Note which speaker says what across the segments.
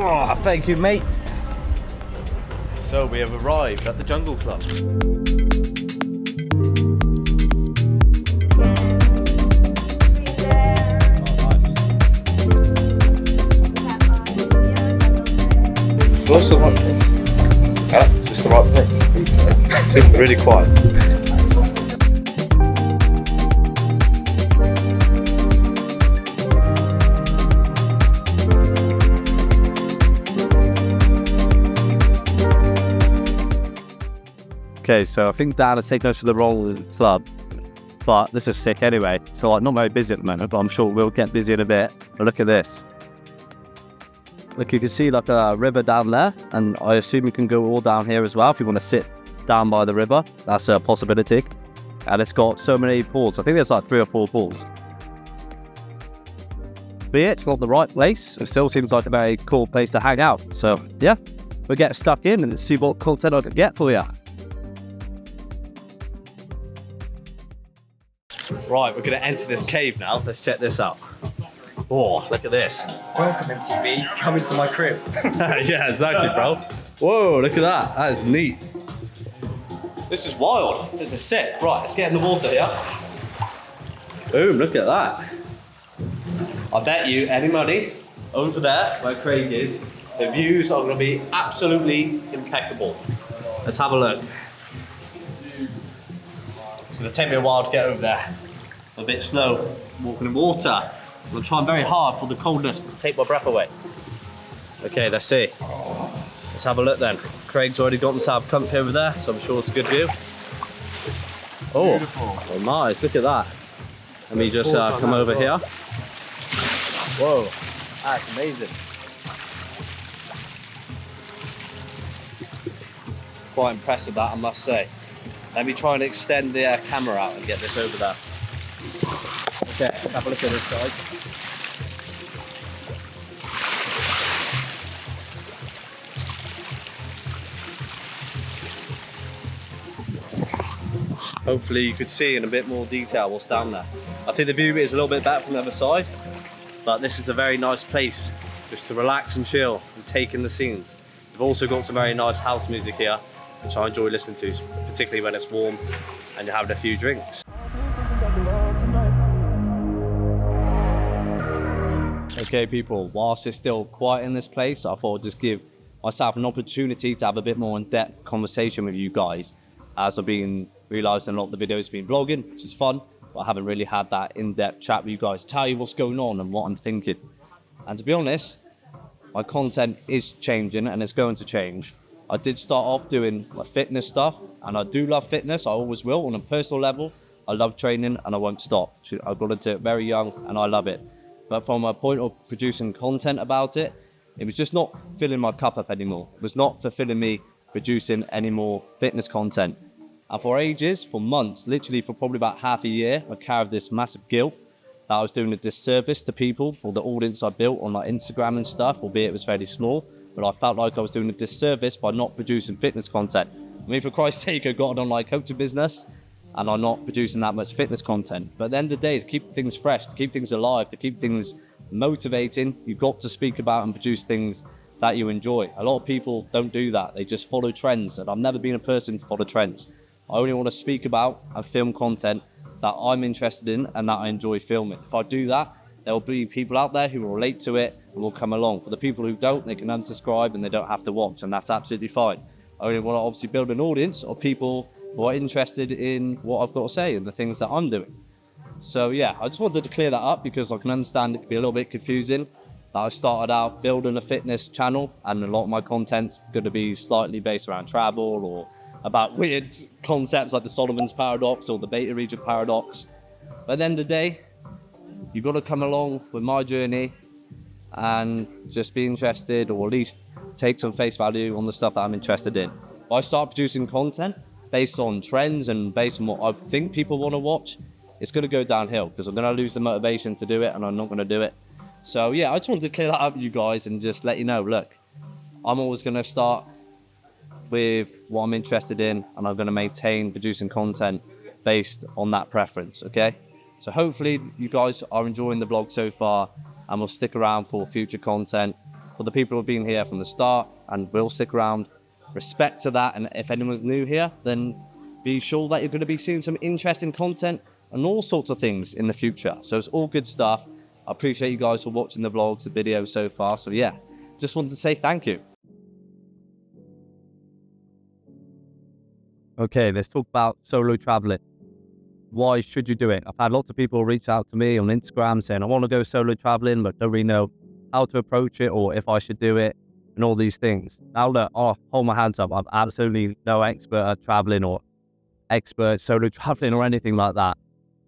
Speaker 1: Oh, thank you, mate.
Speaker 2: So we have arrived at the Jungle Club.
Speaker 1: What's the right place? Yeah, is this the right place? Seems really quiet.
Speaker 2: Okay, so I think Dan has taken us to the wrong club, but this is sick anyway. So like not very busy at the moment, but I'm sure we'll get busy in a bit. But look at this. Look, you can see like a river down there, and I assume you can go all down here as well if you want to sit down by the river. That's a possibility. And it's got so many pools. I think there's like 3 or 4 pools. But yeah, it's not the right place. It still seems like a very cool place to hang out. So yeah, we'll get stuck in and see what content I can get for you. Right, we're going to enter this cave now. Let's check this out. Oh, look at this.
Speaker 3: Welcome MTV, come into my crib.
Speaker 2: Yeah, exactly, bro. Whoa, look at that. That is neat. This is wild. This is sick. Right, let's get in the water here. Boom, look at that. I bet you any money over there where Craig is, the views are going to be absolutely impeccable. Let's have a look. It's going to take me a while to get over there. I'm a bit slow walking in water. I'm trying very hard for the coldness to take my breath away. Okay, let's see. Let's have a look then. Craig's already got himself comfy over there, so I'm sure it's a good view. Oh, oh nice, look at that. Let me just come over here. Whoa, that's amazing. Quite impressed with that, I must say. Let me try and extend the camera out and get this over there. Okay, let's have a look at this, guys. Hopefully you could see in a bit more detail what's down there. I think the view is a little bit better from the other side, but this is a very nice place just to relax and chill and take in the scenes. We've also got some very nice house music here, which I enjoy listening to, particularly when it's warm and you're having a few drinks. Okay people, whilst it's still quiet in this place, I thought I'd just give myself an opportunity to have a bit more in-depth conversation with you guys, as I've been realising a lot of the videos have been vlogging, which is fun, but I haven't really had that in-depth chat with you guys, tell you what's going on and what I'm thinking. And to be honest, my content is changing and it's going to change. I did start off doing like fitness stuff, and I do love fitness, I always will. On a personal level, I love training and I won't stop. I got into it very young and I love it. But from a point of producing content about it, it was just not filling my cup up anymore. It was not fulfilling me producing any more fitness content. And for ages, for months, literally for probably about half a year, I carried this massive guilt that I was doing a disservice to people or the audience I built on like Instagram and stuff, albeit it was fairly small. But I felt like I was doing a disservice by not producing fitness content. I mean, for Christ's sake, I got on like coaching business and I'm not producing that much fitness content. But at the end of the day, to keep things fresh, to keep things alive, to keep things motivating, you've got to speak about and produce things that you enjoy. A lot of people don't do that. They just follow trends, and I've never been a person to follow trends. I only want to speak about and film content that I'm interested in and that I enjoy filming. If I do that, there will be people out there who will relate to it and will come along. For the people who don't, they can unsubscribe and they don't have to watch, and that's absolutely fine. I only want to obviously build an audience of people who are interested in what I've got to say and the things that I'm doing. So yeah, I just wanted to clear that up because I can understand it can be a little bit confusing. That I started out building a fitness channel and a lot of my content's going to be slightly based around travel or about weird concepts like the Solomon's Paradox or the Beta Region Paradox. But at the end of the day, you've got to come along with my journey and just be interested, or at least take some face value on the stuff that I'm interested in. If I start producing content based on trends and based on what I think people want to watch, it's going to go downhill because I'm going to lose the motivation to do it and I'm not going to do it. So yeah, I just wanted to clear that up with you guys and just let you know, look, I'm always going to start with what I'm interested in and I'm going to maintain producing content based on that preference, okay? So hopefully you guys are enjoying the vlog so far and will stick around for future content. for the people who've been here from the start and will stick around, respect to that. And if anyone's new here, then be sure that you're going to be seeing some interesting content and all sorts of things in the future. So it's all good stuff. I appreciate you guys for watching the vlogs, the videos so far. So yeah, just wanted to say thank you. Okay, let's talk about solo traveling. Why should you do it? I've had lots of people reach out to me on Instagram saying, I want to go solo traveling, but don't really know how to approach it or if I should do it and all these things. Now look, I'll hold my hands up. I'm absolutely no expert at traveling or expert solo traveling or anything like that.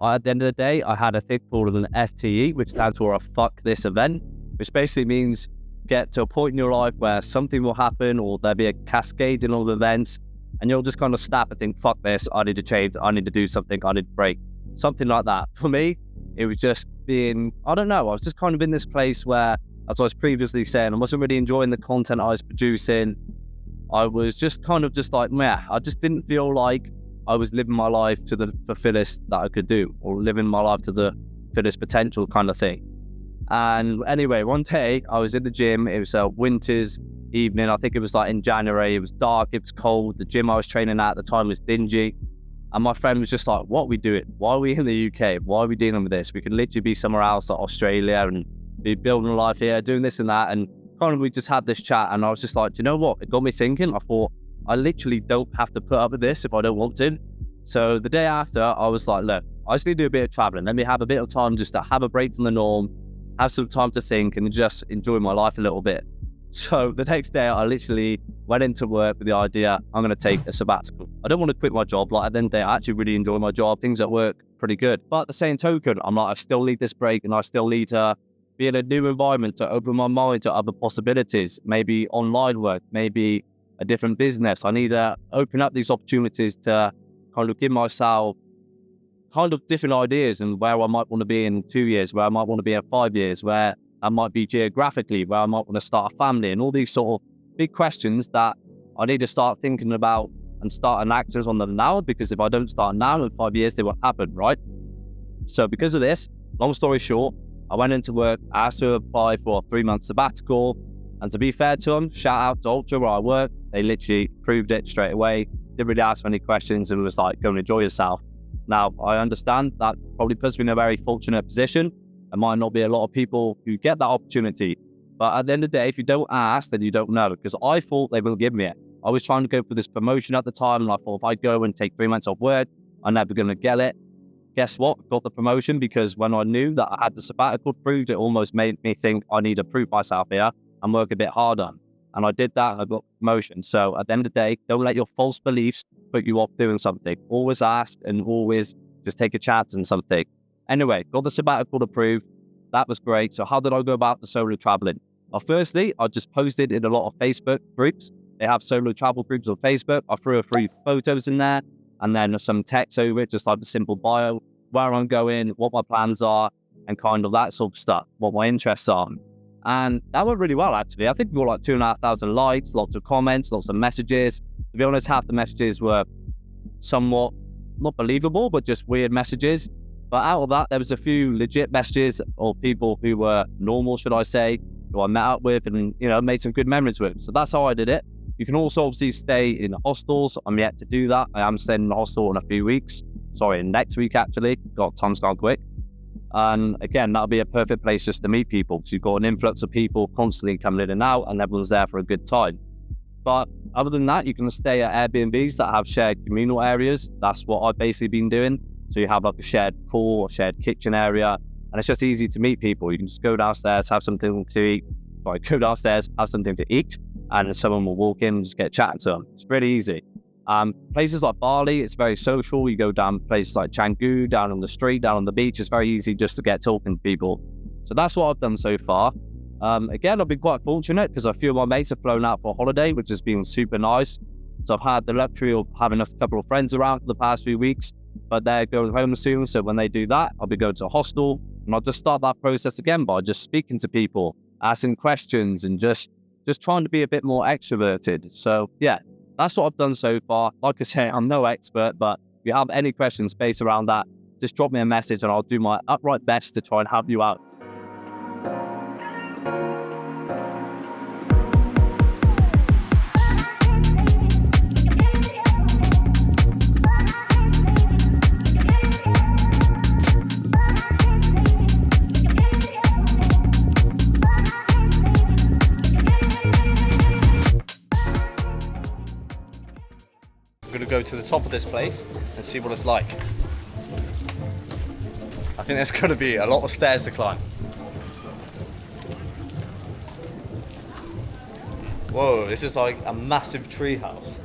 Speaker 2: At the end of the day, I had a thing called an FTE, which stands for a fuck this event, which basically means get to a point in your life where something will happen or there'll be a cascade in all the events and you'll just kind of snap and think, fuck this, I need to change, I need to do something, I need to break. Something like that. For me, it was just being, I don't know, I was just kind of in this place where, as I was previously saying, I wasn't really enjoying the content I was producing. I was just kind of just like, meh, I just didn't feel like I was living my life to the fullest that I could do, or living my life to the fullest potential kind of thing. And anyway, one day I was in the gym, it was a winter's evening, I think it was like in January, it was dark, it was cold, the gym I was training at the time was dingy, and my friend was just like, what are we doing? Why are we in the UK? Why are we dealing with this? We could literally be somewhere else like Australia and be building a life here, doing this and that. And kind of we just had this chat and I was just like, do you know what? It got me thinking. I thought, I literally don't have to put up with this if I don't want to. So the day after, I was like, look, I just need to do a bit of traveling. Let me have a bit of time just to have a break from the norm, have some time to think and just enjoy my life a little bit. So the next day, I literally went into work with the idea, I'm going to take a sabbatical. I don't want to quit my job. Like at the end of the day, I actually really enjoy my job. Things at work pretty good. But at the same token, I'm like, I still need this break and I still need to be in a new environment to open my mind to other possibilities, maybe online work, maybe a different business. I need to open up these opportunities to kind of give myself kind of different ideas and where I might want to be in 2 years, where I might want to be in 5 years, where I might be geographically, where I might want to start a family and all these sort of big questions that I need to start thinking about and start an actions on them now, because if I don't start now in 5 years, they won't happen, right? So because of this, long story short, I went into work, asked to apply for a 3-month sabbatical, and to be fair to them, shout out to Ultra where I work, they literally proved it straight away, didn't really ask any questions and was like, go and enjoy yourself. Now, I understand that probably puts me in a very fortunate position. There might not be a lot of people who get that opportunity, but at the end of the day, if you don't ask, then you don't know, because I thought they will give me it. I was trying to go for this promotion at the time, and I thought if I go and take 3 months off work, I'm never going to get it. Guess what? Got the promotion, because when I knew that I had the sabbatical approved, it almost made me think I need to prove myself here and work a bit harder. And I did that and I got the promotion. So at the end of the day, don't let your false beliefs put you off doing something. Always ask and always just take a chance on something. Anyway, got the sabbatical approved. That was great. So how did I go about the solo traveling? Well, firstly, I just posted in a lot of Facebook groups. They have solo travel groups on Facebook. I threw a few photos in there and then some text over it, just like a simple bio, where I'm going, what my plans are, and kind of that sort of stuff, what my interests are. And that went really well, actually. I think we got like 2,500 likes, lots of comments, lots of messages. To be honest, half the messages were somewhat not believable, but just weird messages. But out of that, there was a few legit messages or people who were normal, should I say, who I met up with and, you know, made some good memories with. So that's how I did it. You can also obviously stay in hostels. I'm yet to do that. I am staying in a hostel in a few weeks. Sorry, next week, actually. Time's gone quick. And again, that'll be a perfect place just to meet people, because you've got an influx of people constantly coming in and out and everyone's there for a good time. But other than that, you can stay at Airbnbs that have shared communal areas. That's what I've basically been doing. So you have like a shared pool or shared kitchen area, and it's just easy to meet people. You can just go downstairs, have something to eat. Sorry, go downstairs, have something to eat, and someone will walk in and just get chatting to them. It's pretty easy. Places like Bali, it's very social. You go down places like Canggu, down on the street, down on the beach. It's very easy just to get talking to people. So that's what I've done so far. Again, I've been quite fortunate because a few of my mates have flown out for a holiday, which has been super nice. So I've had the luxury of having a couple of friends around for the past few weeks, but they're going home soon. So when they do that, I'll be going to a hostel, and I'll just start that process again by just speaking to people, asking questions, and just trying to be a bit more extroverted. So yeah, that's what I've done so far. Like I say, I'm no expert, but if you have any questions based around that, just drop me a message and I'll do my upright best to try and help you out. go to the top of this place and see what it's like. I think there's going to be a lot of stairs to climb. Whoa, this is like a massive tree house.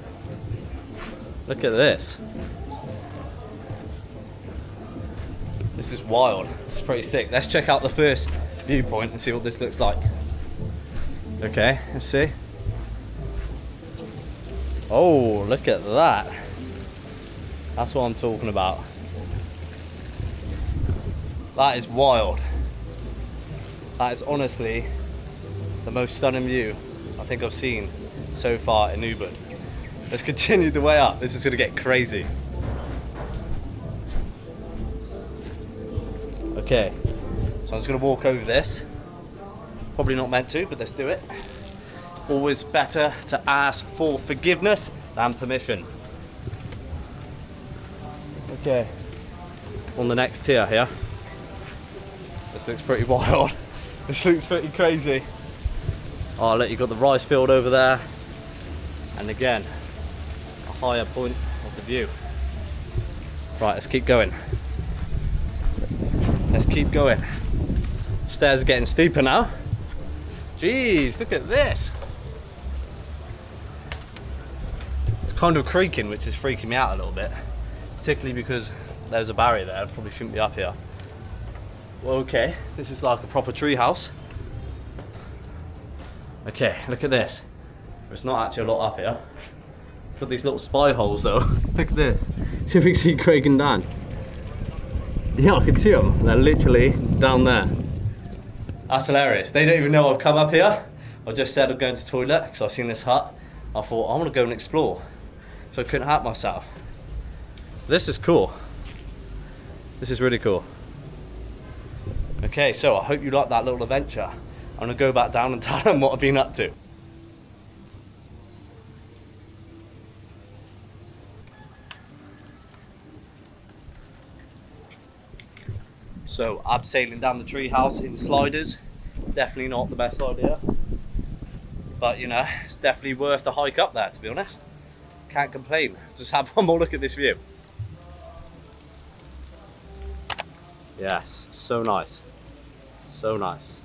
Speaker 2: Look at this. This is wild. It's pretty sick. Let's check out the first viewpoint and see what this looks like. Okay, let's see. Oh, look at that. That's what I'm talking about. That is wild. That is honestly the most stunning view I think I've seen so far in Ubud. Let's continue the way up. This is gonna get crazy. Okay, so I'm just gonna walk over this. Probably not meant to, but let's do it. Always better to ask for forgiveness than permission. Okay, on the next tier here. This looks pretty wild. This looks pretty crazy. Oh look, you've got the rice field over there. And again, a higher point of the view. Right, let's keep going. Let's keep going. Stairs are getting steeper now. Jeez, look at this. It's kind of creaking, which is freaking me out a little bit. Particularly because there's a barrier there. I probably shouldn't be up here. Well, okay, this is like a proper tree house. Okay, look at this. There's not actually a lot up here. Got these little spy holes though. Look at this. See if we can see Craig and Dan. Yeah, I can see them. They're literally down there. That's hilarious. They don't even know I've come up here. I just said I'm going to the toilet because I've seen this hut. I thought I want to go and explore. So I couldn't help myself. This is cool. This is really cool. Okay, so I hope you like that little adventure. I'm gonna go back down and tell them what I've been up to. So abseiling down the treehouse in sliders, definitely not the best idea. But you know, it's definitely worth the hike up there, to be honest. Can't complain. Just have one more look at this view. Yes, so nice. So nice.